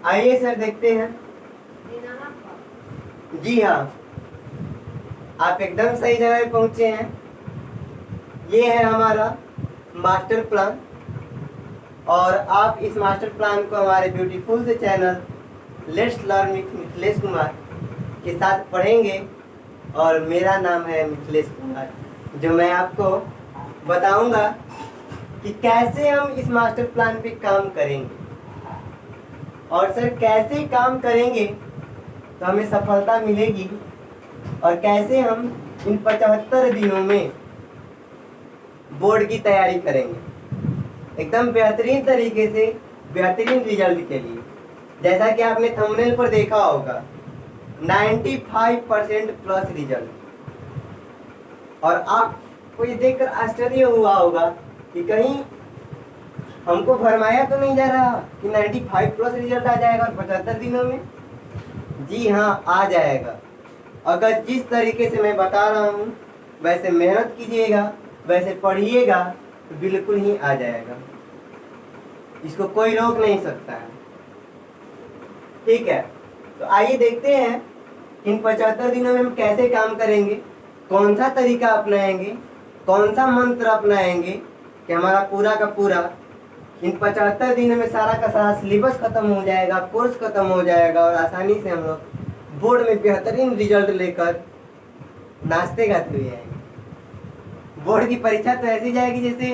आइए सर देखते हैं। जी हाँ, आप एकदम सही जगह पे पहुंचे हैं। ये है हमारा मास्टर प्लान और आप इस मास्टर प्लान को हमारे ब्यूटीफुल से channel let's learn with Mithilesh Kumar के साथ पढ़ेंगे। और मेरा नाम है मिथिलेश कुमार, जो मैं आपको बताऊंगा कि कैसे हम इस मास्टर प्लान पे काम करेंगे और सर कैसे काम करेंगे तो हमें सफलता मिलेगी और कैसे हम इन 75 दिनों में बोर्ड की तैयारी करेंगे एकदम बेहतरीन तरीके से, बेहतरीन रिजल्ट के लिए। जैसा कि आपने थंबनेल पर देखा होगा 95% प्लस रिजल्ट। और आपको ये देखकर आश्चर्य हुआ होगा कि कहीं हमको भरमाया तो नहीं जा रहा कि 95 प्लस रिजल्ट आ जाएगा 75 दिनों में। जी हाँ, आ जाएगा। अगर जिस तरीके से मैं बता रहा हूँ वैसे मेहनत कीजिएगा, वैसे पढ़िएगा तो बिल्कुल ही आ जाएगा। इसको कोई रोक नहीं सकता है। ठीक है, तो आइए देखते हैं इन 75 दिनों में हम कैसे काम करेंगे, कौन सा तरीका अपनाएंगे, कौन सा मंत्र अपनाएंगे कि हमारा पूरा का पूरा इन 75 दिनों में सारा का सारा सिलेबस खत्म हो जाएगा, कोर्स खत्म हो जाएगा और आसानी से हम लोग बोर्ड में बेहतरीन रिजल्ट लेकर नाचते गाते हुए आएंगे। बोर्ड की परीक्षा तो ऐसी जाएगी जैसे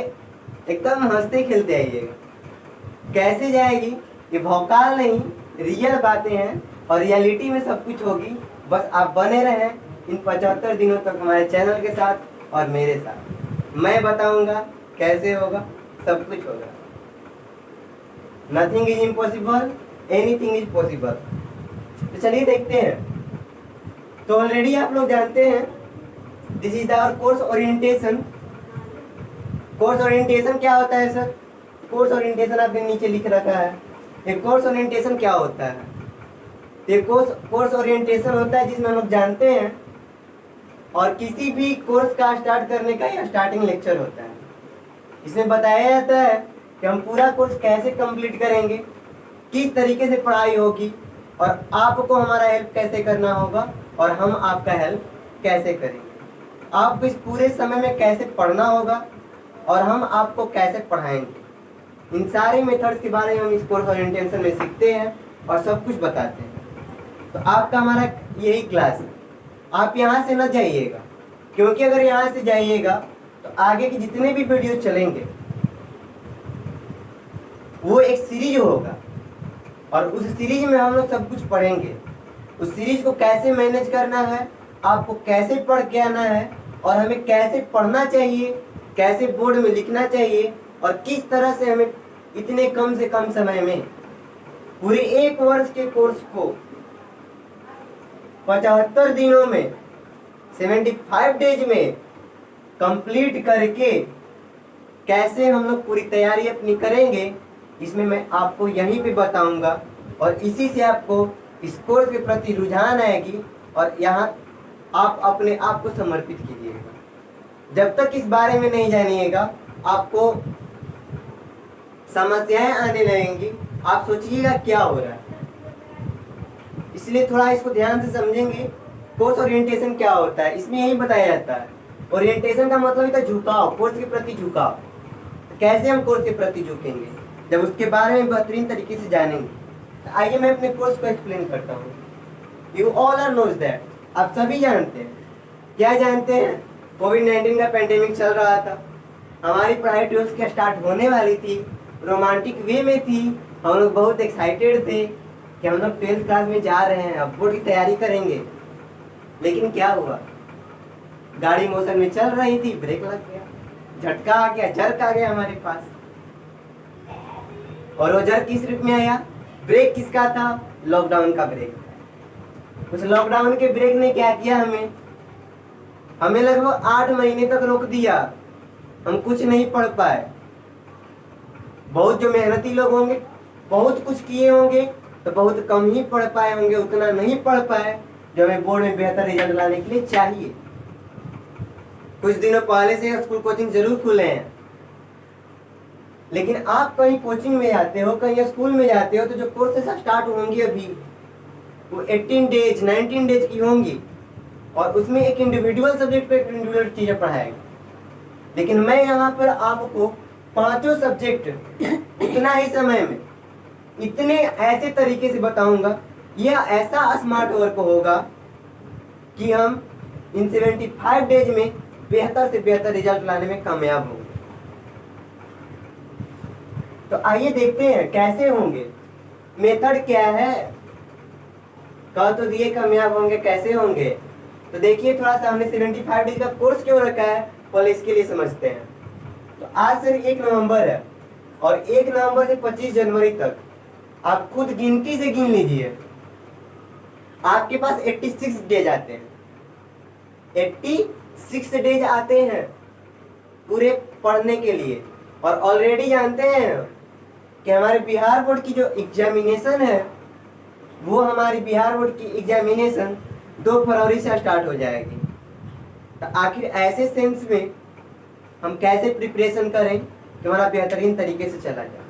एकदम हंसते खेलते आइएगा। कैसे जाएगी ये भौकाल नहीं, रियल बातें हैं और रियलिटी में सब कुछ होगी। बस आप बने रहें इन 75 दिनों तक हमारे चैनल के साथ और मेरे साथ। मैं बताऊंगा कैसे होगा, सब कुछ होगा। Nothing is impossible, anything is possible. तो चलिए देखते हैं। तो ऑलरेडी आप लोग जानते हैं this is our course orientation. Course orientation क्या होता है सर? कोर्स ओरिएंटेशन आपने नीचे लिख रखा है। ये कोर्स ओरिएंटेशन क्या होता है? ये कोर्स ओरिएंटेशन होता है जिसमें हम लोग जानते हैं और किसी भी कोर्स का स्टार्ट करने का यह स्टार्टिंग लेक्चर होता है। इसमें बताया जाता है कि हम पूरा कोर्स कैसे कंप्लीट करेंगे, किस तरीके से पढ़ाई होगी और आपको हमारा हेल्प कैसे करना होगा और हम आपका हेल्प कैसे करेंगे। आपको इस पूरे समय में कैसे पढ़ना होगा और हम आपको कैसे पढ़ाएंगे। इन सारे मेथड्स के बारे में हम इस कोर्स ओरिएंटेशन में सीखते हैं और सब कुछ बताते हैं। तो आपका हमारा यही क्लास है। आप यहाँ से न जाइएगा, क्योंकि अगर यहाँ से जाइएगा तो आगे के जितने भी वीडियो चलेंगे वो एक सीरीज होगा और उस सीरीज में हम लोग सब कुछ पढ़ेंगे। उस सीरीज को कैसे मैनेज करना है, आपको कैसे पढ़ के आना है और हमें कैसे पढ़ना चाहिए, कैसे बोर्ड में लिखना चाहिए और किस तरह से हमें इतने कम से कम समय में पूरे 1 वर्ष के कोर्स को 75 दिनों में 75 डेज में कंप्लीट करके कैसे हम लोग पूरी तैयारी अपनी करेंगे, इसमें मैं आपको यहीं पे बताऊंगा और इसी से आपको इस कोर्स के प्रति रुझान आएगी और यहाँ आप अपने आप को समर्पित कीजिएगा। जब तक इस बारे में नहीं जानिएगा आपको समस्याएं आने लगेंगी, आप सोचिएगा क्या हो रहा है। इसलिए थोड़ा इसको ध्यान से समझेंगे। कोर्स ओरिएंटेशन क्या होता है, इसमें यही बताया जाता है। ओरिएंटेशन का मतलब होता है झुकाव, कोर्स के प्रति झुकाव। तो कैसे हम कोर्स के प्रति झुकेंगे, जब उसके बारे में बेहतरीन तरीके से जानेंगे। तो आइए मैं अपने कोर्स को एक्सप्लेन करता हूँ। You all are knows that, आप सभी जानते हैं। क्या जानते हैं? कोविड-19 का पेंडेमिक चल रहा था, हमारी पढ़ाई 12th की स्टार्ट होने वाली थी, रोमांटिक वे में थी। हम लोग बहुत एक्साइटेड थे कि हम लोग 12th क्लास में जा रहे हैं, अब बोर्ड की तैयारी करेंगे। लेकिन क्या हुआ, गाड़ी मोशन में चल रही थी, ब्रेक लग गया, झटका आ गया, जर्क आ गया हमारे पास। और वो जर्क किस रूप में आया? ब्रेक किसका था? लॉकडाउन का ब्रेक। उस लॉकडाउन के ब्रेक ने क्या किया, हमें लगभग 8 महीने तक रोक दिया। हम कुछ नहीं पढ़ पाए। बहुत जो मेहनती लोग होंगे बहुत कुछ किए होंगे तो बहुत कम ही पढ़ पाए होंगे, उतना नहीं पढ़ पाए जो हमें बोर्ड में बेहतर रिजल्ट लाने के लिए चाहिए। कुछ दिनों पहले से स्कूल कोचिंग जरूर खुले हैं, लेकिन आप कहीं कोचिंग में जाते हो, कहीं स्कूल में जाते हो, तो जो कोर्सेस स्टार्ट होंगी अभी वो 18 डेज 19 डेज की होंगी, और उसमें एक इंडिविजुअल सब्जेक्ट को एक इंडिविजुअल टीचर पढ़ाएगा। लेकिन मैं यहाँ पर आपको पांचों सब्जेक्ट उतना ही समय में इतने ऐसे तरीके से बताऊंगा, यह ऐसा स्मार्ट वर्क होगा कि हम इन 75 डेज में बेहतर से बेहतर रिजल्ट लाने में कामयाब होंगे। तो आइए देखते हैं कैसे होंगे, मेथड क्या है, कह तो दिए कामयाब होंगे, कैसे होंगे। तो देखिए, थोड़ा सा हमने 75 डेज का कोर्स क्यों रखा है, पहले इसके लिए समझते हैं। तो आज से 1 नवंबर है, और 1 नवंबर से 25 जनवरी तक आप खुद गिनती से गिन लीजिए, आपके पास 86 डेज आते हैं। 86 डेज आते हैं पूरे पढ़ने के लिए। और ऑलरेडी जानते हैं कि हमारे बिहार बोर्ड की जो एग्जामिनेशन है, वो हमारी बिहार बोर्ड की एग्जामिनेशन 2 फरवरी से स्टार्ट हो जाएगी। तो आखिर ऐसे सेंस में हम कैसे प्रिपरेशन करें कि हमारा बेहतरीन तरीके से चला जाए।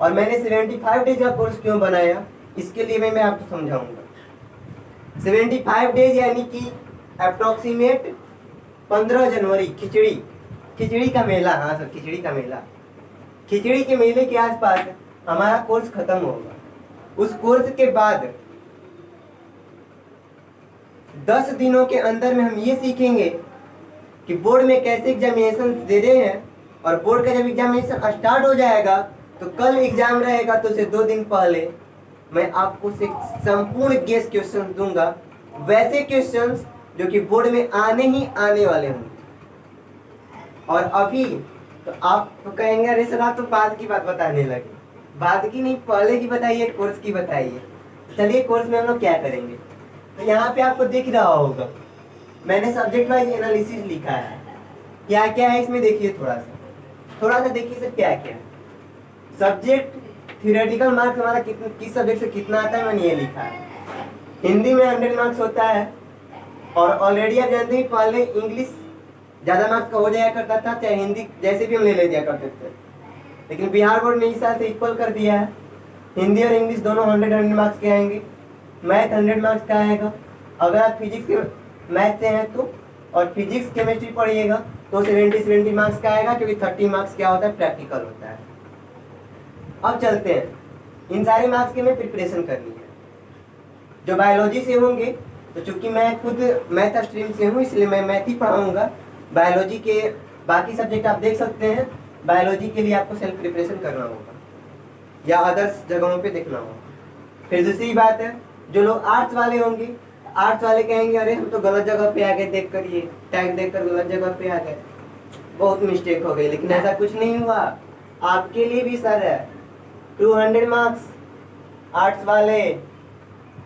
और मैंने 75 डेज का कोर्स क्यों बनाया, इसके लिए मैं आपको समझाऊंगा। 75 डेज यानी कि अप्रोक्सीमेट 15 जनवरी खिचड़ी का मेला, हाँ सर, खिचड़ी का मेला, खिचड़ी के मेले के आसपास हमारा कोर्स खत्म होगा। उस कोर्स के बाद 10 दिनों के अंदर में हम ये सीखेंगे कि बोर्ड में कैसे एग्जामिनेशन दे रहे हैं, और बोर्ड का जब एग्जामिनेशन स्टार्ट हो जाएगा तो कल एग्जाम रहेगा, तो उसे 2 दिन पहले मैं आपको से संपूर्ण गेस क्वेश्चन दूंगा, वैसे क्वेश्चंस जो कि बोर्ड में आने ही आने वाले होंगे। और अभी तो आप तो कहेंगे अरे सर आप तो बाद की बात बताने लगे, बाद की नहीं, पहले की बताइए, कोर्स की बताइए। चलिए, कोर्स में हम लोग क्या करेंगे। तो यहाँ पे आपको दिख रहा होगा मैंने सब्जेक्ट वाइज एनालिसिस लिखा है, क्या क्या है इसमें देखिए, थोड़ा सा देखिए सर क्या क्या है। सब्जेक्ट थ्योरेटिकल मार्क्स हमारा किस सब्जेक्ट से कितना आता है, मैंने ये लिखा है। हिंदी में 100 मार्क्स होता है, और ऑलरेडी आप जानते हैं पहले इंग्लिश ज़्यादा मार्क्स का हो जाया करता था, चाहे हिंदी जैसे भी हम ले दिया करते थे। लेकिन बिहार बोर्ड ने इस साल से इक्वल कर दिया है, हिंदी और इंग्लिश दोनों 100 मार्क्स के आएंगे, मैथ 100 मार्क्स का आएगा। अगर आप फिजिक्स के मैथ से हैं तो, और फिजिक्स केमिस्ट्री पढ़िएगा तो 70 मार्क्स का आएगा, क्योंकि 30 मार्क्स क्या होता है, प्रैक्टिकल होता है। अब चलते हैं, इन सारे मार्क्स की हमें प्रिपरेशन करनी है। जो बायोलॉजी से होंगे, तो चूंकि मैं खुद मैथ स्ट्रीम से हूँ इसलिए मैं मैथ ही पढ़ाऊँगा। बायोलॉजी के बाकी सब्जेक्ट आप देख सकते हैं, बायोलॉजी के लिए आपको सेल्फ प्रिपरेशन करना होगा या अदर्स जगहों पे देखना होगा। फिर दूसरी बात है, जो लोग आर्ट्स वाले होंगे, आर्ट्स वाले कहेंगे अरे हम तो गलत जगह पे आ गए, देख कर ये टैग देख कर गलत जगह पे आ गए, बहुत मिस्टेक हो गई। लेकिन ऐसा कुछ नहीं हुआ, आपके लिए भी सर है 200 मार्क्स, आर्ट्स वाले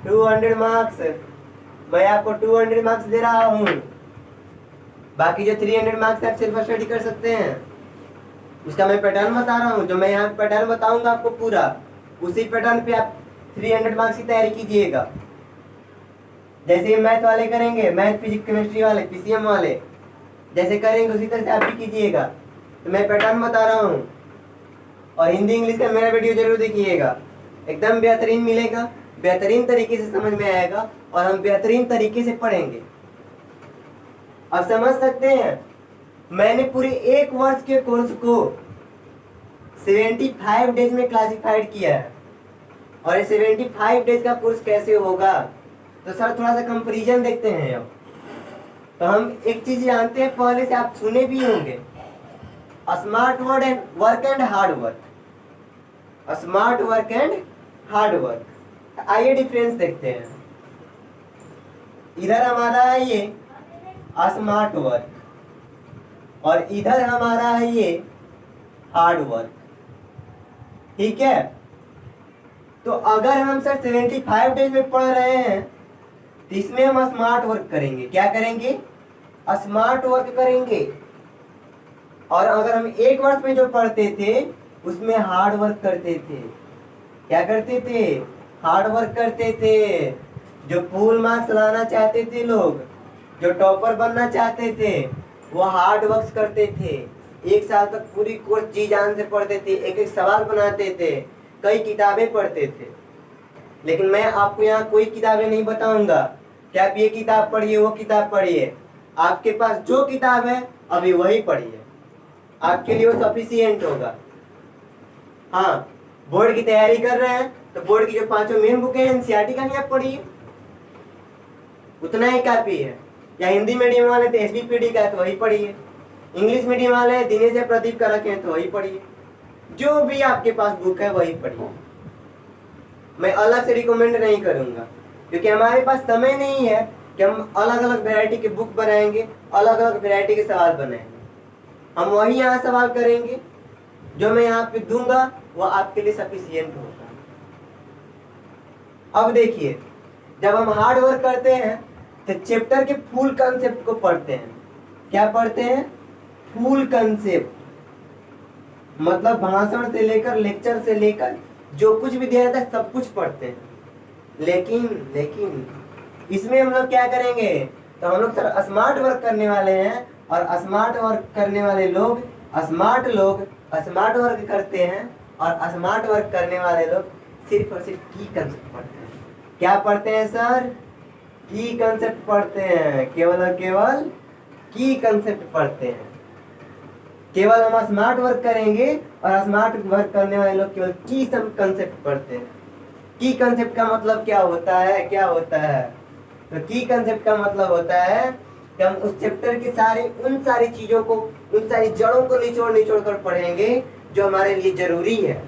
200 मार्क्स, मैं आपको 200 मार्क्स दे रहा हूँ। बाकी जो 300 मार्क्स आप सेल्फ स्टडी कर सकते हैं, उसका मैं पैटर्न बता रहा हूँ। जो मैं यहाँ पैटर्न बताऊंगा आपको पूरा, उसी पैटर्न पे आप 300 मार्क्स की तैयारी कीजिएगा। जैसे मैथ वाले करेंगे, मैथ फिजिक्स केमिस्ट्री वाले, पीसीएम वाले जैसे करेंगे उसी तरह से आप भी कीजिएगा। तो मैं पैटर्न बता रहा हूँ, और हिंदी इंग्लिश का मेरा वीडियो जरूर देखिएगा, एकदम बेहतरीन मिलेगा, बेहतरीन तरीके से समझ में आएगा, और हम बेहतरीन तरीके से पढ़ेंगे। अब समझ सकते हैं, मैंने पूरे 1 वर्ष के कोर्स को 75 डेज में क्लासिफाइड किया है। और ये 75 डेज का कोर्स कैसे होगा, तो सर थोड़ा सा कंपैरिजन देखते हैं। अब तो हम एक चीज जानते हैं, पहले से आप सुने भी होंगे, smart work and hard work, smart work and hard work. आइए डिफरेंस देखते हैं। इधर हमारा है ये स्मार्ट वर्क, और इधर हमारा है ये हार्ड वर्क, ठीक है। तो अगर हम सर 75 डेज में पढ़ रहे हैं, तो इसमें हम स्मार्ट वर्क करेंगे। क्या करेंगे, स्मार्ट वर्क करेंगे। और अगर हम 1 वर्ष में जो पढ़ते थे, उसमें हार्ड वर्क करते थे। क्या करते थे, हार्ड वर्क करते थे। जो फुल मार्क्स लाना चाहते थे लोग, जो टॉपर बनना चाहते थे, वो हार्ड वर्क करते थे। एक साल तक पूरी कोर्स जी जान से पढ़ते थे, एक एक सवाल बनाते थे, कई किताबें पढ़ते थे। लेकिन मैं आपको यहाँ कोई किताबें नहीं बताऊंगा कि आप ये किताब पढ़िए, वो किताब पढ़िए। आपके पास जो किताब है अभी वही पढ़िए, आपके लिए वो सफिशियंट होगा। हाँ, बोर्ड की तैयारी कर रहे हैं तो बोर्ड की जो 5 मेन बुक है एनसीईआरटी का नहीं आप पढ़िए, उतना ही काफी है। या हिंदी मीडियम वाले तो एसबीपीडी का है तो वही पढ़िए, इंग्लिश मीडियम वाले दिनेश या प्रदीप का रखे हैं तो वही पढ़िए, जो भी आपके पास बुक है वही पढ़िए। मैं अलग से रिकमेंड नहीं करूंगा, क्योंकि हमारे पास समय नहीं है कि हम अलग अलग वैरायटी के बुक बनाएंगे, अलग अलग वैरायटी के सवाल बनाएंगे। हम वही यहाँ सवाल करेंगे, जो मैं यहाँ पे दूंगा वो आपके लिए सफिशियंट होगा। अब देखिए, जब हम हार्ड वर्क करते हैं तो चैप्टर के फुल कंसेप्ट को पढ़ते हैं। क्या पढ़ते हैं? फुल कंसेप्ट, मतलब भाषण से लेकर लेक्चर से लेकर जो कुछ भी दिया जाता है सब कुछ पढ़ते हैं। लेकिन इसमें हम लोग क्या करेंगे? तो हम लोग सर स्मार्ट वर्क करने वाले हैं, और स्मार्ट वर्क करने वाले लोग स्मार्ट वर्क करते हैं, और स्मार्ट वर्क करने वाले लोग सिर्फ और सिर्फ की कंसेप्ट पढ़ते हैं। क्या पढ़ते हैं सर? की कंसेप्ट पढ़ते हैं, केवल और केवल की कंसेप्ट पढ़ते हैं। केवल हम स्मार्ट वर्क करेंगे, और स्मार्ट वर्क करने वाले लोग केवल की कंसेप्ट पढ़ते हैं। की कंसेप्ट का मतलब क्या होता है? तो की कंसेप्ट का मतलब होता है कि हम उस चैप्टर की उन सारी चीजों को, उन सारी जड़ों को निचोड़ कर पढ़ेंगे जो हमारे लिए जरूरी है,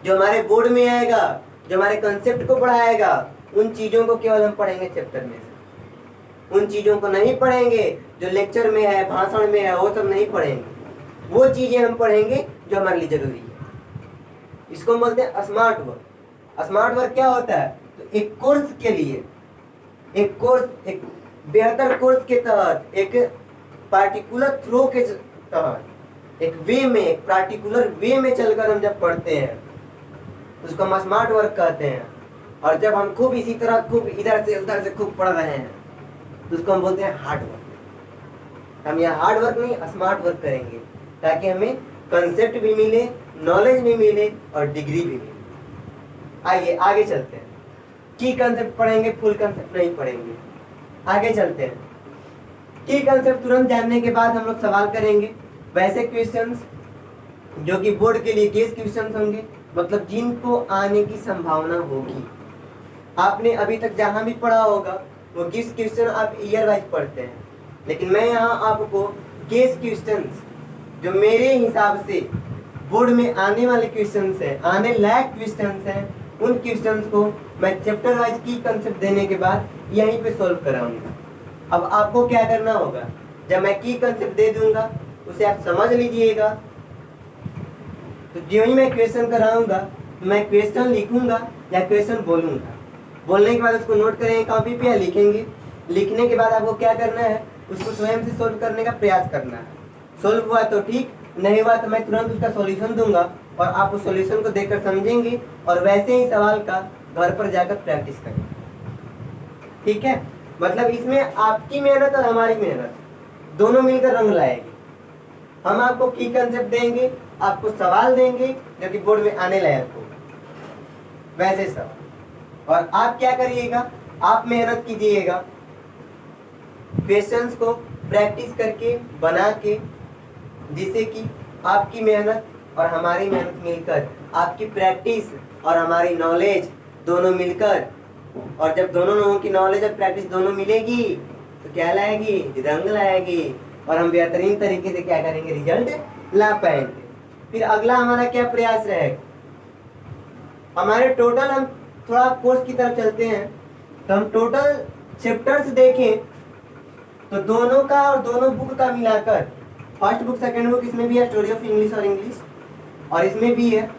जो हमारे बोर्ड में आएगा, जो हमारे कंसेप्ट को पढ़ाएगा। उन चीजों को केवल हम पढ़ेंगे चैप्टर में से, उन चीजों को नहीं पढ़ेंगे जो लेक्चर में है, भाषण में है, वो सब नहीं पढ़ेंगे। वो चीजें हम पढ़ेंगे जो हमारे लिए जरूरी है। इसको बोलते हैं स्मार्ट वर्क। स्मार्ट वर्क क्या होता है? तो एक कोर्स के लिए, एक बेहतर कोर्स के तहत, एक पार्टिकुलर थ्रो के तहत, एक पार्टिकुलर वे में चलकर हम जब पढ़ते हैं उसको हम स्मार्ट वर्क कहते हैं। और जब हम खूब इसी तरह खूब इधर से उधर से खूब पढ़ रहे हैं तो उसको हम बोलते हैं हार्ड वर्क। हम यहाँ हार्ड वर्क नहीं स्मार्ट वर्क करेंगे, ताकि हमें कंसेप्ट भी मिले, नॉलेज भी मिले और डिग्री भी मिले। आइए आगे चलते हैं। की कंसेप्ट पढ़ेंगे, फुल कंसेप्ट नहीं पढ़ेंगे। आगे चलते हैं। की कंसेप्ट तुरंत जानने के बाद हम लोग सवाल करेंगे, वैसे क्वेश्चंस जो कि बोर्ड के लिए केस क्वेश्चंस होंगे, मतलब जिनको आने की संभावना होगी। आपने अभी तक जहां भी पढ़ा होगा वो केस क्वेश्चन आप ईयर वाइज पढ़ते हैं, लेकिन मैं यहाँ आपको केस क्वेश्चंस जो मेरे हिसाब से बोर्ड में आने वाले क्वेश्चंस हैं, आने लायक क्वेश्चंस हैं, उन क्वेश्चंस को मैं चैप्टर वाइज की कंसेप्ट देने के बाद यहीं पे सॉल्व कराऊंगा। अब आपको क्या करना होगा? जब मैं की कंसेप्ट दे दूंगा उसे आप समझ लीजिएगा। तो जो ही मैं क्वेश्चन कराऊंगा मैं क्वेश्चन लिखूंगा या क्वेश्चन बोलूंगा। बोलने के बाद उसको नोट करेंगे कॉपी पे या लिखेंगे। लिखने के बाद आपको क्या करना है? उसको स्वयं से सोल्व करने का प्रयास करना है। सोल्व हुआ तो ठीक, नहीं हुआ तो मैं तुरंत उसका सॉल्यूशन दूंगा और आप उस सॉल्यूशन को देखकर समझेंगे और वैसे ही सवाल का घर पर जाकर प्रैक्टिस करेंगे। ठीक है? मतलब इसमें आपकी मेहनत और हमारी मेहनत दोनों मिलकर रंग लाएगी। हम आपको की कंसेप्ट देंगे, आपको सवाल देंगे जो कि बोर्ड में आने लायक हो, वैसे सवाल। और आप क्या करिएगा? आप मेहनत कीजिएगा, क्वेश्चंस को प्रैक्टिस करके बना के, जिससे कि आपकी मेहनत और हमारी मेहनत मिलकर, आपकी प्रैक्टिस और हमारी नॉलेज दोनों मिलकर, और जब दोनों लोगों की नॉलेज और प्रैक्टिस दोनों मिलेगी तो क्या लाएगी? रंग लाएगी, और हम बेहतरीन तरीके से क्या करेंगे? रिजल्ट ला पाएंगे। फिर अगला हमारा क्या प्रयास रहेगा? हमारे टोटल, हम थोड़ा कोर्स की तरफ चलते हैं, तो हम टोटल चैप्टर्स देखें तो दोनों का और दोनों बुक का मिलाकर, फर्स्ट बुक सेकंड बुक, इसमें भी है स्टोरी ऑफ इंग्लिश और इंग्लिश, और इसमें भी है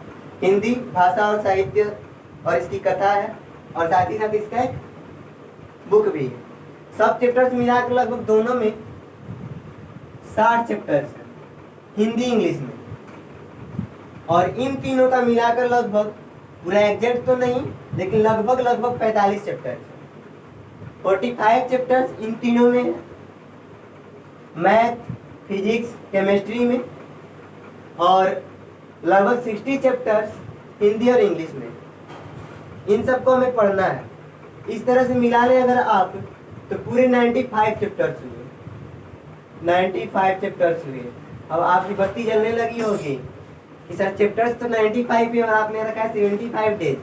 हिंदी भाषा और साहित्य और इसकी कथा है, और साथ ही साथ इसका एक बुक भी है। सब चैप्टर्स मिलाकर लगभग दोनों में 60 चैप्टर्स हैं हिंदी इंग्लिश में, और इन तीनों का मिलाकर लगभग, पूरा एग्जैक्ट तो नहीं लेकिन लगभग 45 चैप्टर्स, 45 चैप्टर्स इन तीनों में। मैथ, फिजिक्स केमिस्ट्री में, और लगभग 60 चैप्टर्स हिंदी और इंग्लिश में। इन सबको हमें पढ़ना है। इस तरह से मिला लें अगर आप, तो पूरे 95 चैप्टर्स हुए, 95 चैप्टर्स हुए। अब आपकी बत्ती जलने लगी होगी कि सर चैप्टर्स तो 95 ही और आपने रखा है 75 डेज,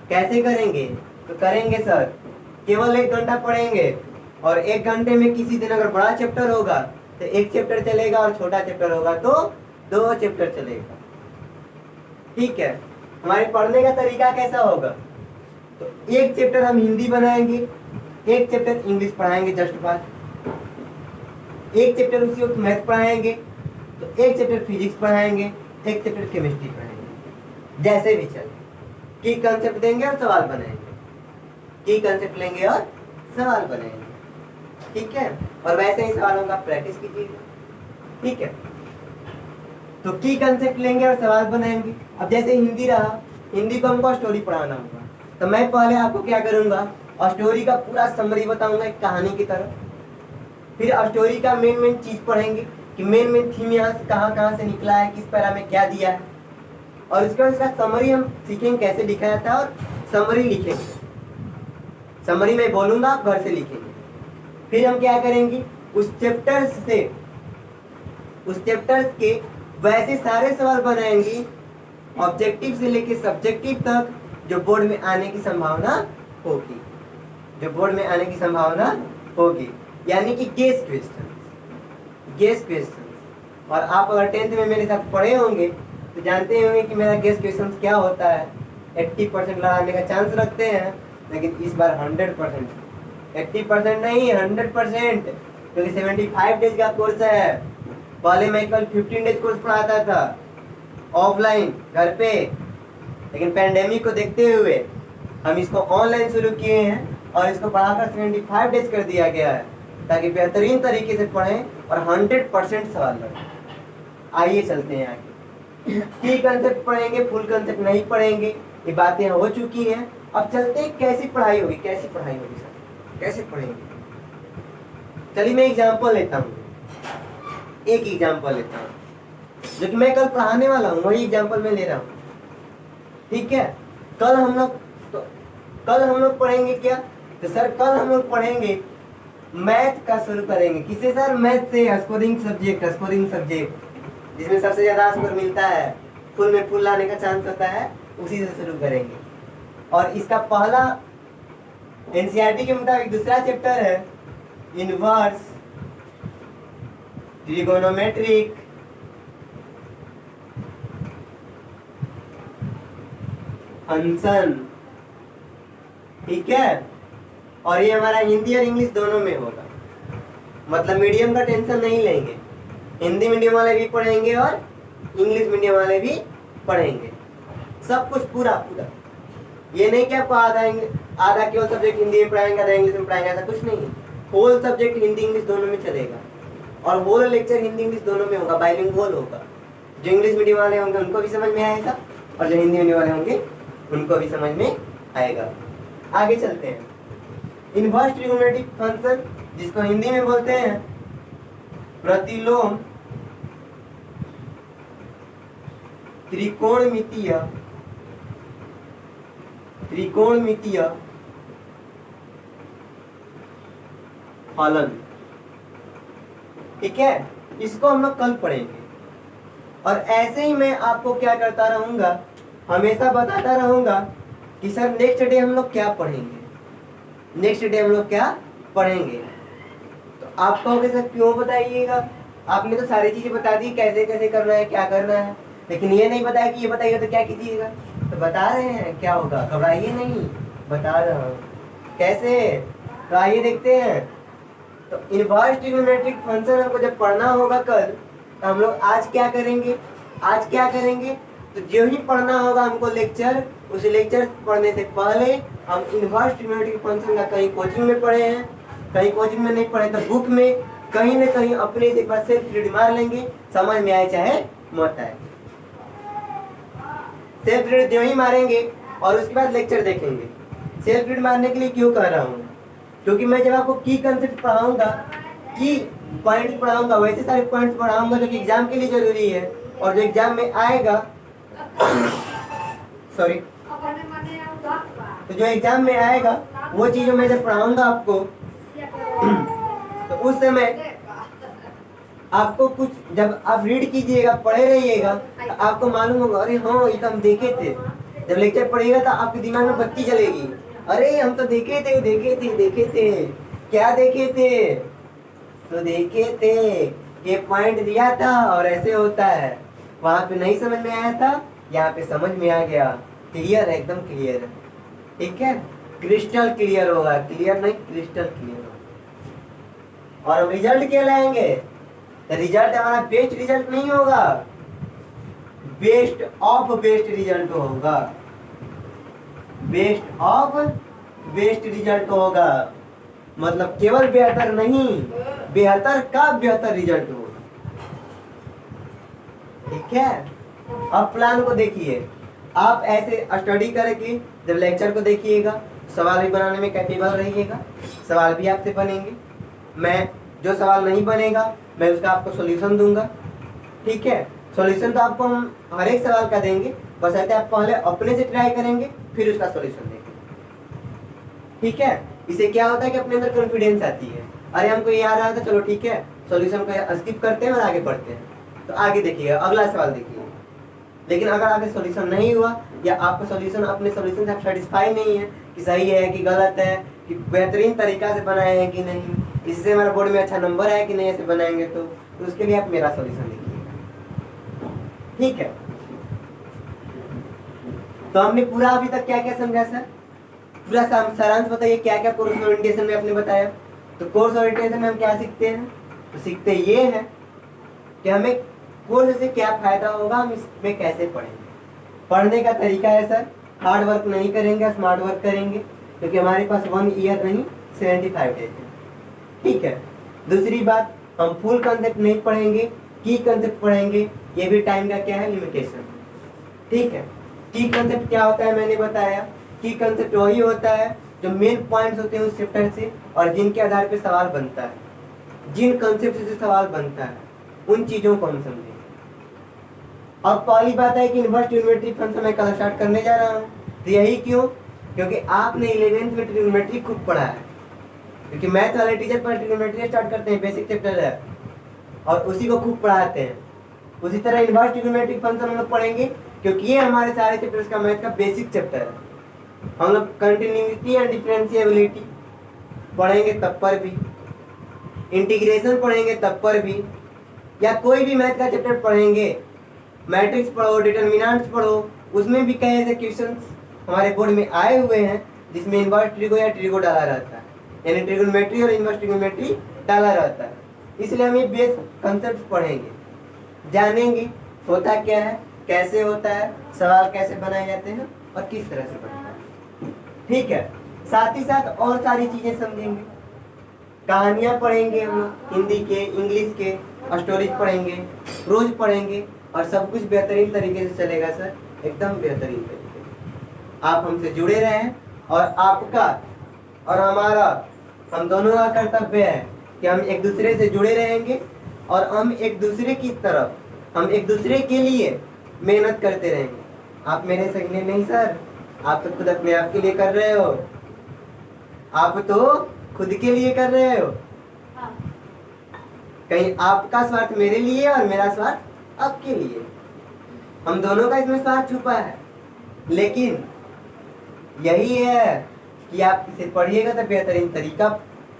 कैसे करेंगे? तो करेंगे सर, केवल 1 घंटा पढ़ेंगे, और 1 घंटे में किसी दिन अगर बड़ा चैप्टर होगा तो 1 चैप्टर चलेगा, और छोटा चैप्टर होगा तो 2 चैप्टर चलेगा। ठीक है, हमारे पढ़ने का तरीका कैसा होगा? तो 1 चैप्टर हम हिंदी बनाएंगे, 1 चैप्टर इंग्लिश पढ़ाएंगे जस्ट बाद, 1 चैप्टर उसी वक्त मैथ पढ़ाएंगे, तो 1 चैप्टर फिजिक्स पढ़ाएंगे, 1 चैप्टर केमिस्ट्री पढ़ाएंगे, जैसे भी चले। की कंसेप्ट देंगे और सवाल बनाएंगे, की कंसेप्ट लेंगे और सवाल बनाएंगे। ठीक है, और वैसे ही सवालों का प्रैक्टिस कीजिएगा। ठीक है, तो की कंसेप्ट लेंगे और सवाल बनाएंगे। अब जैसे हिंदी रहा, हिंदी को हमको स्टोरी पढ़ाना होगा, तो मैं पहले आपको क्या करूंगा, स्टोरी का पूरा समरी बताऊंगा एक कहानी की तरह। फिर स्टोरी का मेन चीज पढ़ेंगे कि मेन थीम यहाँ से कहाँ से निकला है, किस पैरा में क्या दिया है, और उसके बाद इसका समरी हम सीखेंगे कैसे लिखा जाता है, और समरी लिखेंगे। समरी में बोलूंगा, आप घर से लिखेंगे। फिर हम क्या करेंगे, उस चैप्टर्स के वैसे सारे सवाल बनाएंगे, ऑब्जेक्टिव से लेके सब्जेक्टिव तक, जो बोर्ड में आने की संभावना होगी, यानी कि गेस क्वेश्चन। और आप अगर 10th में मेरे साथ पढ़े होंगे तो जानते होंगे कि मेरा गेस क्वेश्चन क्या होता है। 80% लगाने का चांस रखते हैं, लेकिन इस बार 100%, 80% नहीं 100%, क्योंकि 75 डेज का कोर्स है। पहले मैं केवल 15 डेज कोर्स पढ़ाता था ऑफलाइन घर पे, लेकिन पैंडेमिक को देखते हुए हम इसको ऑनलाइन शुरू किए हैं, और इसको बढ़ाकर 75 डेज कर दिया गया है, ताकि बेहतरीन तरीके से पढ़ें और 100% सवाल लगे। आइए चलते हैं आगे। की कंसेप्ट पढ़ेंगे, फुल कंसेप्ट नहीं पढ़ेंगे, ये बातें हो चुकी हैं। अब चलते हैं कैसी पढ़ाई होगी सर, कैसे पढ़ेंगे। चलिए मैं एग्जाम्पल लेता हूँ, एक एग्जाम्पल लेता हूँ जो कि मैं कल पढ़ाने वाला हूँ, वही एग्जाम्पल मैं ले रहा हूँ। ठीक है, कल हम लोग पढ़ेंगे क्या? तो सर कल हम लोग पढ़ेंगे मैथ का, शुरू करेंगे किससे सर? मैथ से। स्कोरिंग सब्जेक्ट, जिसमें सबसे ज्यादा स्कोर मिलता है, फुल में फुल लाने का चांस होता है, उसी से शुरू करेंगे। और इसका पहला एनसीईआरटी के मुताबिक दूसरा चैप्टर है इनवर्स ट्रिगोनोमेट्रिक फंक्शन। ठीक है, और ये हमारा हिंदी और इंग्लिश दोनों में होगा, मतलब मीडियम का टेंशन नहीं लेंगे। हिंदी मीडियम वाले भी पढ़ेंगे और इंग्लिश मीडियम वाले भी पढ़ेंगे, सब कुछ पूरा। ये नहीं कि आपको आधा केवल सब्जेक्ट हिंदी में पढ़ाएंगे, आधा इंग्लिश में पढ़ाएंगे, ऐसा कुछ नहीं। होल सब्जेक्ट हिंदी इंग्लिश दोनों में चलेगा, और होल लेक्चर हिंदी इंग्लिश दोनों में होगा, बाइलिंगुअल होगा। जो इंग्लिश मीडियम वाले होंगे उनको भी समझ में आएगा, और जो हिंदी मीडियम वाले होंगे उनको भी समझ में आएगा। आगे चलते हैं। इनवर्स ट्रिगोनोमेट्रिक फंक्शन, जिसको हिंदी में बोलते हैं प्रतिलोम त्रिकोणमितीय फलन। ठीक है, इसको हम लोग कल पढ़ेंगे। और ऐसे ही मैं आपको क्या करता रहूंगा, हमेशा बताता रहूंगा कि सर नेक्स्ट डे हम लोग क्या पढ़ेंगे। तो आप कहोगे सर क्यों बताइएगा, आपने तो सारी चीजें बता दी, कैसे कैसे करना है, क्या करना है, लेकिन ये नहीं बताया कि ये बताइएगा तो क्या कीजिएगा। तो बता रहे हैं क्या होगा, घबराइए नहीं, बता रहा हूँ कैसे। तो आइए देखते हैं। तो इनवर्स ट्रिगोनोमेट्रिक फंक्शन हमको जब पढ़ना होगा कल, तो हम लोग आज क्या करेंगे, तो जो ही पढ़ना होगा हमको लेक्चर, उस लेक्चर पढ़ने से पहले हम इनवर्स ट्रिगोनोमेट्रिक फंक्शन का कहीं कोचिंग में पढ़े हैं, कहीं कोचिंग में नहीं पढ़े तो बुक में, कहीं ना कहीं अपने से एक बार सेल्फ रीड मार लेंगे, समझ में आए चाहे मत आए। सेल्फ रीड जो ही मारेंगे और उसके बाद लेक्चर देखेंगे। सेल्फ रीड मारने के लिए क्यों कह रहा हूँ, क्योंकि मैं जब आपको की कंसेप्ट पढ़ाऊंगा, की पॉइंट पढ़ाऊंगा, वैसे सारे पॉइंट्स पढ़ाऊंगा जो कि एग्जाम के लिए जरूरी है, और जो एग्जाम में आएगा सॉरी, तो जो एग्जाम में आएगा वो चीज़ मैं जब पढ़ाऊंगा आपको तो उस समय आपको कुछ, जब आप रीड कीजिएगा, पढ़े रहिएगा, तो आपको मालूम होगा, अरे हाँ ये तो हम देखे थे। जब लेक्चर पढ़िएगा तो आपके दिमाग में बत्ती जलेगी, अरे हम तो देखे थे क्या देखे थे, तो देखे थे ये पॉइंट दिया था और ऐसे होता है, वहां पे नहीं समझ में आया था, यहाँ पे समझ में आ गया। क्लियर है, एकदम क्लियर है, ठीक है, क्रिस्टल क्लियर होगा, क्लियर नहीं क्रिस्टल क्लियर होगा। और हम रिजल्ट क्या लाएंगे, तो रिजल्ट हमारा बेस्ट रिजल्ट नहीं होगा, बेस्ट ऑफ बेस्ट रिजल्ट होगा, बेस्ट ऑफ बेस्ट रिजल्ट होगा, मतलब केवल बेहतर नहीं, बेहतर का बेहतर रिजल्ट होगा, ठीक है। अब प्लान को देखिए, आप ऐसे स्टडी करके जब लेक्चर को देखिएगा, सवाल भी बनाने में कैपेबल रहिएगा, सवाल भी आपसे बनेंगे, मैं जो सवाल नहीं बनेगा मैं उसका आपको सॉल्यूशन दूंगा, ठीक है। सॉल्यूशन तो आपको हम हर एक सवाल का देंगे, बस ऐसे आप पहले अपने से ट्राई करेंगे फिर उसका सॉल्यूशन देंगे, ठीक है। इससे क्या होता है कि अपने अंदर कॉन्फिडेंस आती है, अरे हमको ये आ रहा था, चलो ठीक है, सॉल्यूशन को स्किप करते हैं और आगे बढ़ते हैं। तो आगे देखिएगा, अगला सवाल देखिए। लेकिन अगर आगे सॉल्यूशन नहीं हुआ, या आपको सॉल्यूशन, अपने सॉल्यूशन से आप सेटिस्फाई नहीं है कि सही है कि गलत है, कि बेहतरीन तरीका से बनाए हैं कि नहीं, इससे हमारा बोर्ड में अच्छा नंबर है कि नहीं, ऐसे बनाएंगे तो उसके लिए आप मेरा सॉल्यूशन देखिएगा, ठीक है। तो हमने पूरा अभी तक क्या क्या समझा सर, पूरा सारांश बताइए, क्या क्या कोर्स ओरिएंटेशन में आपने बताया। तो कोर्स ओरिएंटेशन में हम क्या सीखते हैं, तो सीखते ये हैं कि हमें कोर्स से क्या फायदा होगा, हम इसमें कैसे पढ़ेंगे। पढ़ने का तरीका है सर, हार्ड वर्क नहीं करेंगे, स्मार्ट वर्क करेंगे, क्योंकि हमारे पास 1 ईयर नहीं 75 डेज है, ठीक है। दूसरी बात, हम फुल कंसेप्ट नहीं पढ़ेंगे, की कंसेप्ट पढ़ेंगे, ये भी टाइम का क्या है, लिमिटेशन, ठीक है। की कंसेप्ट क्या होता है मैंने बताया, की कंसेप्ट वही होता है जो मेन पॉइंट्स होते हैं उस चैप्टर से, और जिनके आधार पे सवाल बनता है, जिन कंसेप्ट से सवाल बनता है उन चीजों को हम समझेंगे। अब पहली बात है कि इन्वर्स ट्रिग्नोमेट्री फंक्शन मैं कल स्टार्ट करने जा रहा हूँ, तो यही क्यों, क्योंकि आपने 11th में ट्रिग्नोमेट्री खूब पढ़ा है, क्योंकि मैथ वाले टीचर पर ट्रिग्नोमेट्री स्टार्ट करते हैं, बेसिक चैप्टर है, और उसी को खूब पढ़ाते हैं। उसी तरह इन्वर्स ट्रिग्नोमेट्रिक फंक्शन हम लोग पढ़ेंगे, क्योंकि ये हमारे सारे चैप्टर्स का मैथ का बेसिक चैप्टर है। हम लोग कंटिन्यूटी एंड डिफरेंशिएबिलिटी पढ़ेंगे तब पर भी, इंटीग्रेशन पढ़ेंगे तब पर भी, या कोई भी मैथ का चैप्टर पढ़ेंगे, मैट्रिक्स पढ़ो, डिटरमिनेंट्स पढ़ो, उसमें भी कई ऐसे क्वेश्चंस हमारे बोर्ड में आए हुए हैं जिसमें इन्वर्स ट्रिगो या ट्रिगो डाला रहता है, यानी ट्रिगोनोमेट्री और इन्वर्स ट्रिगोनोमेट्री डाला रहता है। इसलिए हम ये बेस कंसेप्ट पढ़ेंगे, जानेंगे होता क्या है, कैसे होता है, सवाल कैसे बनाए जाते हैं और किस तरह से बनता है, ठीक है। साथ ही साथ और सारी चीजें समझेंगे, कहानियाँ पढ़ेंगे हम लोग, हिंदी के, इंग्लिश के, स्टोरीज पढ़ेंगे, प्रोज पढ़ेंगे, और सब कुछ बेहतरीन तरीके से चलेगा सर, एकदम बेहतरीन तरीके से। आप हमसे जुड़े रहें, और आपका और हमारा, हम दोनों का कर्तव्य है कि हम एक दूसरे से जुड़े रहेंगे, और हम एक दूसरे की तरफ, हम एक दूसरे के लिए मेहनत करते रहेंगे। आप मेरे संग नहीं सर, आप तो खुद अपने आप के लिए कर रहे हो, आप तो खुद के लिए कर रहे हो, कहीं आपका स्वार्थ मेरे लिए और मेरा स्वार्थ आपके लिए, हम दोनों का इसमें स्वार्थ छुपा है। लेकिन यही है कि आप इसे पढ़िएगा तो बेहतरीन तरीका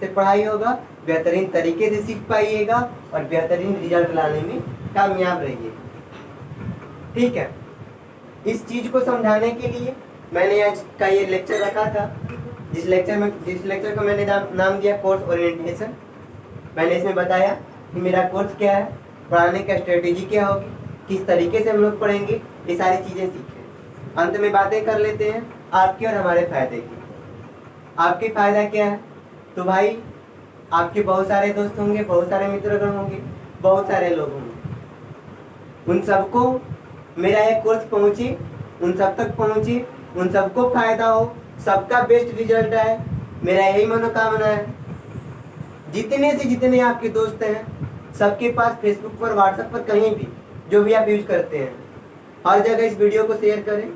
से पढ़ाई होगा, बेहतरीन तरीके से सीख पाइएगा, और बेहतरीन रिजल्ट लाने में कामयाब रहिएगा, ठीक है। इस चीज को समझाने के लिए मैंने आज का ये लेक्चर रखा था, जिस लेक्चर को मैंने नाम दिया कोर्स ओरिएंटेशन। मैंने इसमें बताया कि मेरा कोर्स क्या है, पढ़ाने का स्ट्रेटेजी क्या होगी, किस तरीके से हम लोग पढ़ेंगे, ये सारी चीज़ें सीखें। अंत में बातें कर लेते हैं आपके और हमारे फायदे की। आपके फायदा क्या है, तो भाई आपके बहुत सारे दोस्त होंगे, बहुत सारे मित्रगण होंगे, बहुत सारे लोग होंगे, उन सबको मेरा ये कोर्स पहुँचे, उन सब तक पहुँचे, उन सबको फायदा हो, सबका बेस्ट रिजल्ट आए, मेरा यही मनोकामना है। जितने से जितने आपके दोस्त हैं सबके पास फेसबुक पर, व्हाट्सएप पर, कहीं भी जो भी आप यूज करते हैं, हर जगह इस वीडियो को शेयर करें,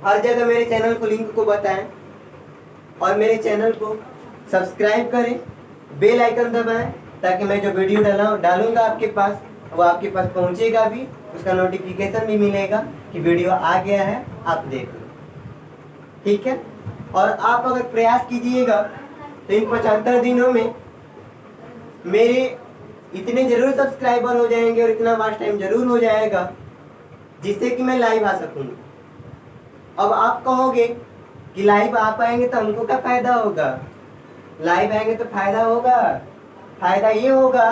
हर जगह मेरे चैनल को लिंक को बताएं और मेरे चैनल को सब्सक्राइब करें, बेल आइकन दबाएं ताकि मैं जो वीडियो डालूंगा आपके पास वो आपके पास पहुंचेगा भी, उसका नोटिफिकेशन भी मिलेगा कि वीडियो आ गया है, आप देख लो। ठीक है। और आप अगर प्रयास कीजिएगा तो इन 75 दिनों में मेरे इतने जरूर सब्सक्राइबर हो जाएंगे और इतना वॉच टाइम जरूर हो जाएगा जिससे कि मैं लाइव आ सकूंगा। अब आप कहोगे कि लाइव आ पाएंगे तो हमको क्या फायदा होगा? लाइव आएंगे तो फायदा होगा। फायदा ये होगा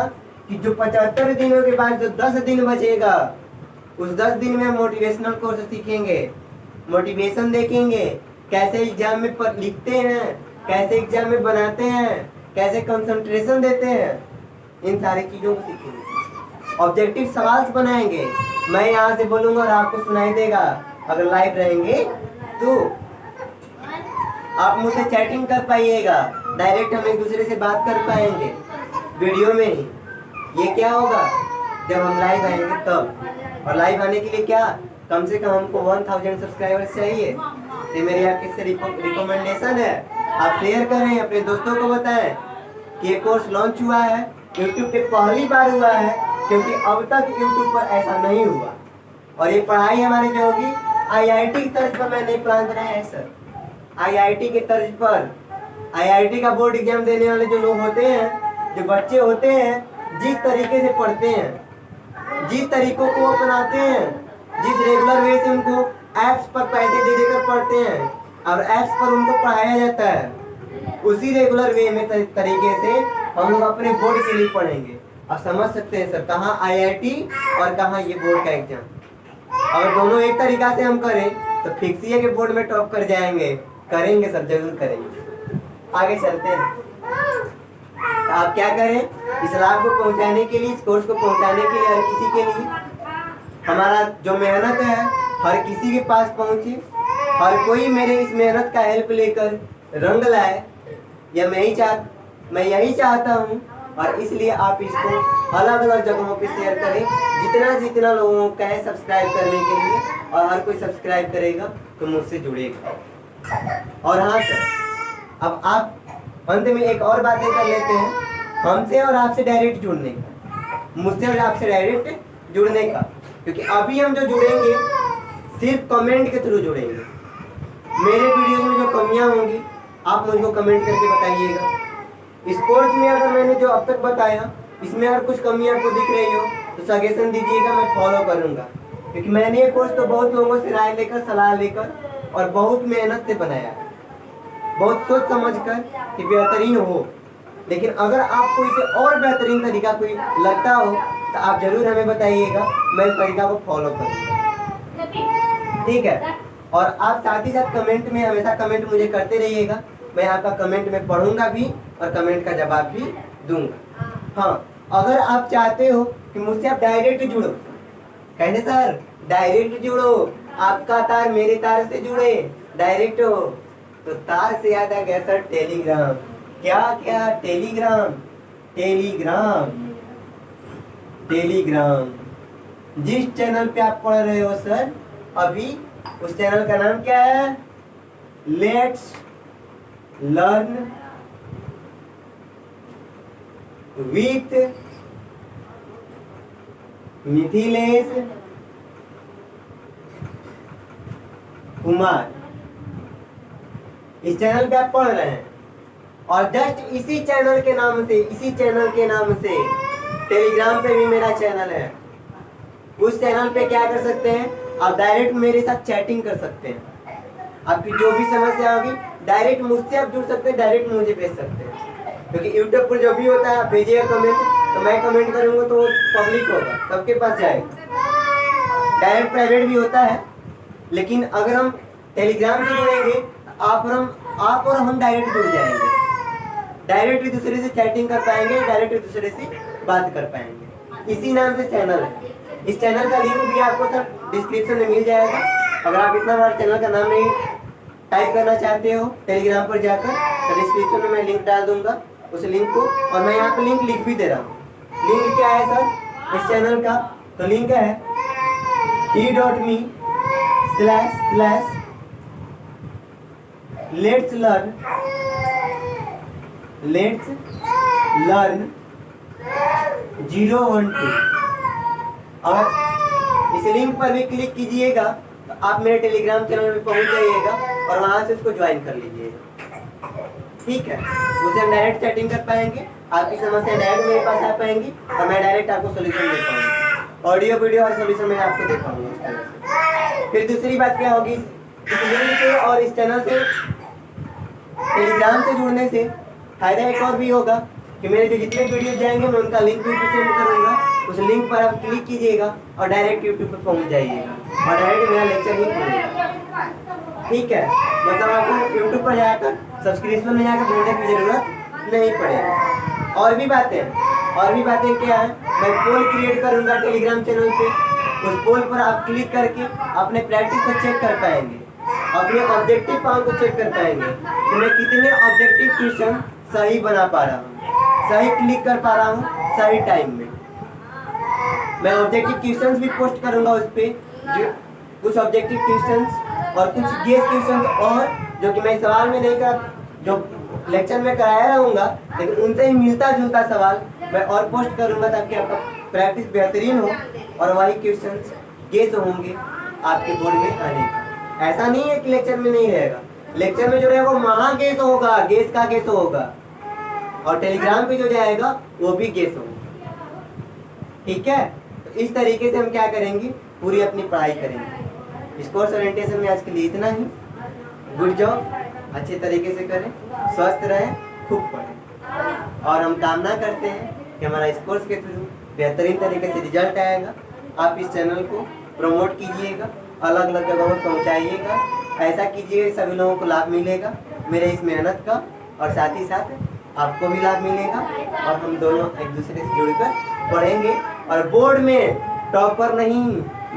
कि जो 75 दिनों के बाद जो 10 दिन बचेगा, उस 10 दिन में मोटिवेशनल कोर्स सीखेंगे, मोटिवेशन देखेंगे, कैसे एग्जाम में लिखते हैं, कैसे एग्जाम में बनाते हैं, कैसे कंसंट्रेशन देते हैं, इन सारी चीज़ों को सीखेंगे। ऑब्जेक्टिव सवाल बनाएंगे, मैं यहाँ से बोलूँगा और आपको सुनाई देगा। अगर लाइव रहेंगे तो आप मुझसे चैटिंग कर पाइएगा, डायरेक्ट हम एक दूसरे से बात कर पाएंगे वीडियो में ही। ये क्या होगा? जब हम लाइव आएंगे तब। और लाइव आने के लिए क्या, कम से कम हमको 1000 सब्सक्राइबर्स चाहिए। ये मेरी आपके से रिकमेंडेशन है। आप शेयर करें, अपने दोस्तों को बताएं कि ये कोर्स लॉन्च हुआ है, यूट्यूब पे पहली बार हुआ है, क्योंकि अब तक यूट्यूब पर ऐसा नहीं हुआ। और ये पढ़ाई हमारी जो होगी IIT की तर्ज पर मैं नहीं प्लान कर रहे हैं सर। IIT के तर्ज पर, IIT का बोर्ड एग्जाम देने वाले जो लोग होते हैं, जो बच्चे होते हैं, जिस तरीके से पढ़ते हैं, जिस तरीकों को अपनाते हैं, जिस रेगुलर वे से उनको ऐप्स पर पैसे दे देकर पढ़ते हैं और ऐप्स पर उनको पढ़ाया जाता है, उसी रेगुलर वे में तरीके से हम लोग अपने बोर्ड के लिए पढ़ेंगे। आप समझ सकते हैं सर, कहाँ IIT और कहाँ ये बोर्ड का एग्जाम। अगर दोनों एक तरीका से हम करें तो फिक्स ही है कि बोर्ड में टॉप कर जाएंगे। करेंगे सर, जरूर करेंगे। आगे चलते हैं। तो आप क्या करें, इस लाभ को पहुंचाने के लिए, इस कोर्स को पहुंचाने के लिए, हर किसी के लिए हमारा जो मेहनत है हर किसी के पास पहुंचे, हर कोई मेरे इस मेहनत का हेल्प लेकर रंग लाए, या मैं यही चाहता हूं। और इसलिए आप इसको अलग अलग जगहों पे शेयर करें, जितना लोगों का है सब्सक्राइब करने के लिए। और हर कोई सब्सक्राइब करेगा तो मुझसे जुड़ेगा। और हाँ सर, अब आप अंत में एक और बातें कर लेते हैं, हमसे और आपसे डायरेक्ट जुड़ने का, मुझसे और आपसे डायरेक्ट जुड़ने का। क्योंकि अभी हम जो जुड़ेंगे सिर्फ कमेंट के थ्रू जुड़ेंगे। मेरे वीडियो में जो कमियां होंगी आप मुझको कमेंट करके बताइएगा। इस कोर्स में अगर मैंने जो अब तक बताया, इसमें अगर कुछ कमी आपको दिख रही हो तो सजेशन दीजिएगा, मैं फॉलो करूंगा। क्योंकि मैंने ये कोर्स तो बहुत लोगों से राय लेकर, सलाह लेकर और बहुत मेहनत से बनाया, बहुत सोच समझ कर कि बेहतरीन हो। लेकिन अगर आपको इसे और बेहतरीन तरीका कोई लगता हो तो आप जरूर हमें बताइएगा, मैं इस तरीका को फॉलो करूँगा। ठीक है। और आप साथ ही साथ कमेंट में हमेशा कमेंट मुझे करते रहिएगा, मैं आपका कमेंट में पढ़ूंगा भी और कमेंट का जवाब भी दूंगा। हाँ, अगर आप चाहते हो कि मुझसे आप डायरेक्ट जुड़ो, कैसे सर? डायरेक्ट जुड़ो, आपका तार मेरे तार से जुड़े, डायरेक्ट हो, तो तार से याद आ गया सर टेलीग्राम। क्या क्या? टेलीग्राम। जिस चैनल पे आप पढ़ रहे हो सर अभी, उस चैनल का नाम क्या है? Let's learn with Mithilesh Kumar. इस चैनल पे आप पढ़ रहे हैं और जस्ट इसी चैनल के नाम से टेलीग्राम पे भी मेरा चैनल है। उस चैनल पे क्या कर सकते हैं आप? डायरेक्ट मेरे साथ चैटिंग कर सकते हैं। आपकी जो भी समस्या होगी डायरेक्ट मुझसे आप जुड़ सकते हैं, डायरेक्ट मुझे भेज सकते हैं। क्योंकि यूट्यूब पर जो भी होता है आप भेजिएगा कमेंट, तो मैं कमेंट करूंगा तो वो पब्लिक होगा, सबके पास जाएगा। डायरेक्ट प्राइवेट भी होता है, लेकिन अगर हम टेलीग्राम से जुड़ेंगे आप और हम डायरेक्ट जुड़ जाएंगे, डायरेक्ट एक दूसरे से चैटिंग कर पाएंगे, डायरेक्ट एक दूसरे से बात कर पाएंगे। इसी नाम से चैनल है। इस चैनल का लिंक भी आपको सर डिस्क्रिप्शन में मिल जाएगा। अगर आप इतना बार चैनल का नाम नहीं टाइप करना चाहते हो टेलीग्राम पर जाकर, तो डिस्क्रिप्शन में मैं लिंक डाल दूंगा, उस लिंक को, और मैं यहाँ पे लिंक लिख भी दे रहा हूँ। लिंक क्या है सर इस चैनल का? तो लिंक है t.me//let's learn 012। और इस लिंक पर भी क्लिक कीजिएगा तो आप मेरे टेलीग्राम चैनल में पहुंच जाइएगा और वहां से उसको ज्वाइन कर लीजिएगा। ठीक है, उससे हम डायरेक्ट चैटिंग कर पाएंगे, आपकी समस्या डायरेक्ट मेरे पास आ पाएंगी और मैं डायरेक्ट आपको सोल्यूशन दे पाऊंगा। ऑडियो वीडियो और सोल्यूशन मैं आपको दे पाऊंगा इस तरह से। फिर दूसरी बात क्या होगी, इस लिंक से और इस चैनल से टेलीग्राम से जुड़ने से फायदा एक और भी होगा कि मेरे जो जितने वीडियो जाएंगे मैं उनका लिंक भी सेंड करूंगा। उस लिंक पर आप क्लिक कीजिएगा और डायरेक्ट यूट्यूब पर पहुंच जाइएगा और डायरेक्ट मेरा लेक्चर ही पढ़िएगा। ठीक है, मतलब आपको यूट्यूब पर जाकर सब्सक्रिप्शन में जाकर ढूंढने की जरूरत नहीं पड़ेगी। और भी बातें क्या है, मैं पोल क्रिएट करूंगा टेलीग्राम चैनल पे। उस पोल पर आप क्लिक करके अपने प्रैक्टिस को चेक कर पाएंगे, अपने ऑब्जेक्टिव पॉइंट को चेक कर पाएंगे कि मैं कितने ऑब्जेक्टिव क्वेश्चन सही बना पा रहा हूँ, सही क्लिक कर पा रहा हूँ सही टाइम में। मैं ऑब्जेक्टिव क्वेश्चंस भी पोस्ट करूंगा उस पे, जो कुछ ऑब्जेक्टिव क्वेश्चंस और कुछ गेस क्वेश्चंस और जो कि मैं सवाल में नहीं कर, जो लेक्चर में कराया रहूँगा लेकिन उनसे ही मिलता जुलता सवाल मैं और पोस्ट करूंगा ताकि आपका प्रैक्टिस बेहतरीन हो और वही क्वेश्चंस गेस होंगे आपके बोर्ड में आने का। ऐसा नहीं है कि लेक्चर में नहीं रहेगा, लेक्चर में जो रहेगा वो महा गेस होगा, गेस का गेस होगा, और टेलीग्राम पे जो जाएगा वो भी गेस होगा। ठीक है, तो इस तरीके से हम क्या करेंगे, पूरी अपनी पढ़ाई करेंगे। इस कोर्स ओरिएंटेशन में आज के लिए इतना ही। गुड जॉब, अच्छे तरीके से करें, स्वस्थ रहें, खूब पढ़ें और हम कामना करते हैं कि हमारा इस कोर्स के थ्रू बेहतरीन तरीके से रिजल्ट आएगा। आप इस चैनल को प्रमोट कीजिएगा, अलग अलग जगहों पर पहुंचाइएगा, ऐसा कीजिएगा सभी लोगों को लाभ मिलेगा मेरे इस मेहनत का, और साथ ही साथ आपको भी लाभ मिलेगा और हम दोनों एक दूसरे से जुड़कर पढ़ेंगे और बोर्ड में टॉपर नहीं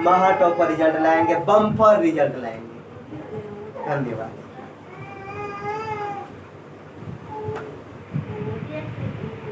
महा टॉपर रिजल्ट लाएंगे, बम्पर रिजल्ट लाएंगे। धन्यवाद।